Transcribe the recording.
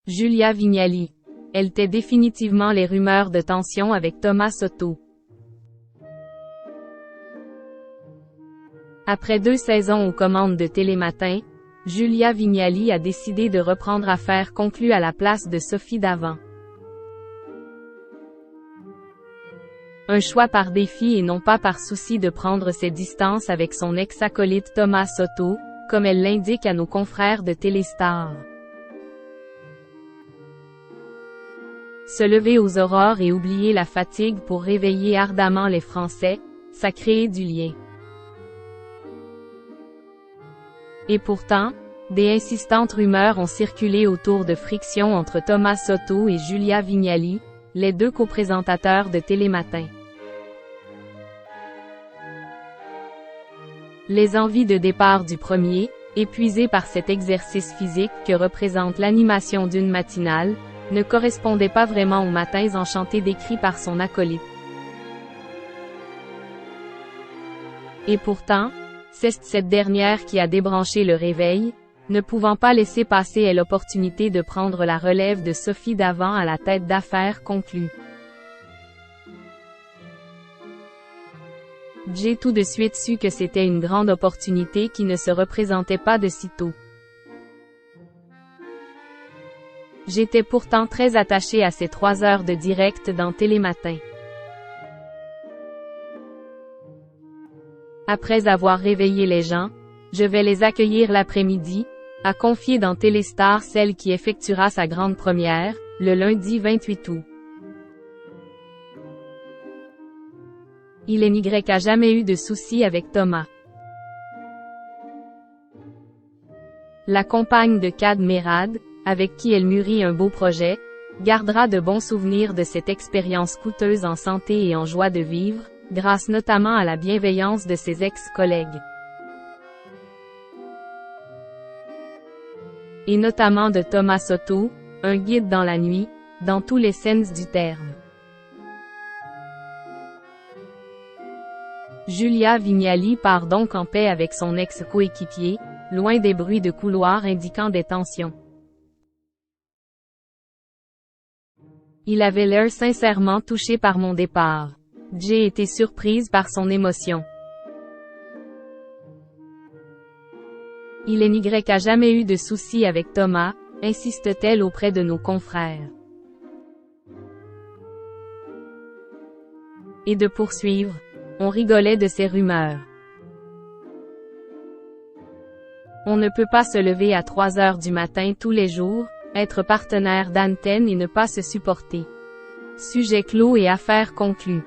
Julia Vignali. Elle tait définitivement les rumeurs de tension avec Thomas Soto. Après 2 saisons aux commandes de Télématin, Julia Vignali a décidé de reprendre affaire conclue à la place de Sophie Davant. Un choix par défi et non pas par souci de prendre ses distances avec son ex-acolyte Thomas Soto, comme elle l'indique à nos confrères de Téléstar. Se lever aux aurores et oublier la fatigue pour réveiller ardemment les Français, ça crée du lien. Et pourtant, des insistantes rumeurs ont circulé autour de frictions entre Thomas Soto et Julia Vignali, les 2 coprésentateurs de Télématin. Les envies de départ du premier, épuisé par cet exercice physique que représente l'animation d'une matinale, ne correspondaient pas vraiment aux matins enchantés décrits par son acolyte. Et pourtant, c'est cette dernière qui a débranché le réveil, ne pouvant pas laisser passer l'opportunité de prendre la relève de Sophie Davant à la tête d'affaires conclue. J'ai tout de suite su que c'était une grande opportunité qui ne se représentait pas de sitôt. J'étais pourtant très attachée à ces 3 heures de direct dans Télématin. Après avoir réveillé les gens, je vais les accueillir l'après-midi, a confié dans Téléstar celle qui effectuera sa grande première, le lundi 28 août. Il n'y a jamais eu de soucis avec Thomas. La compagne de Kad Merad, avec qui elle mûrit un beau projet, gardera de bons souvenirs de cette expérience coûteuse en santé et en joie de vivre, grâce notamment à la bienveillance de ses ex-collègues. Et notamment de Thomas Soto, un guide dans la nuit, dans tous les sens du terme. Julia Vignali part donc en paix avec son ex-coéquipier, loin des bruits de couloir indiquant des tensions. Il avait l'air sincèrement touché par mon départ. J'ai été surprise par son émotion. Il n'y a jamais eu de soucis avec Thomas, insiste-t-elle auprès de nos confrères. Et de poursuivre, on rigolait de ces rumeurs. On ne peut pas se lever à 3 heures du matin tous les jours, être partenaire d'antenne et ne pas se supporter. Sujet clos et affaire conclue.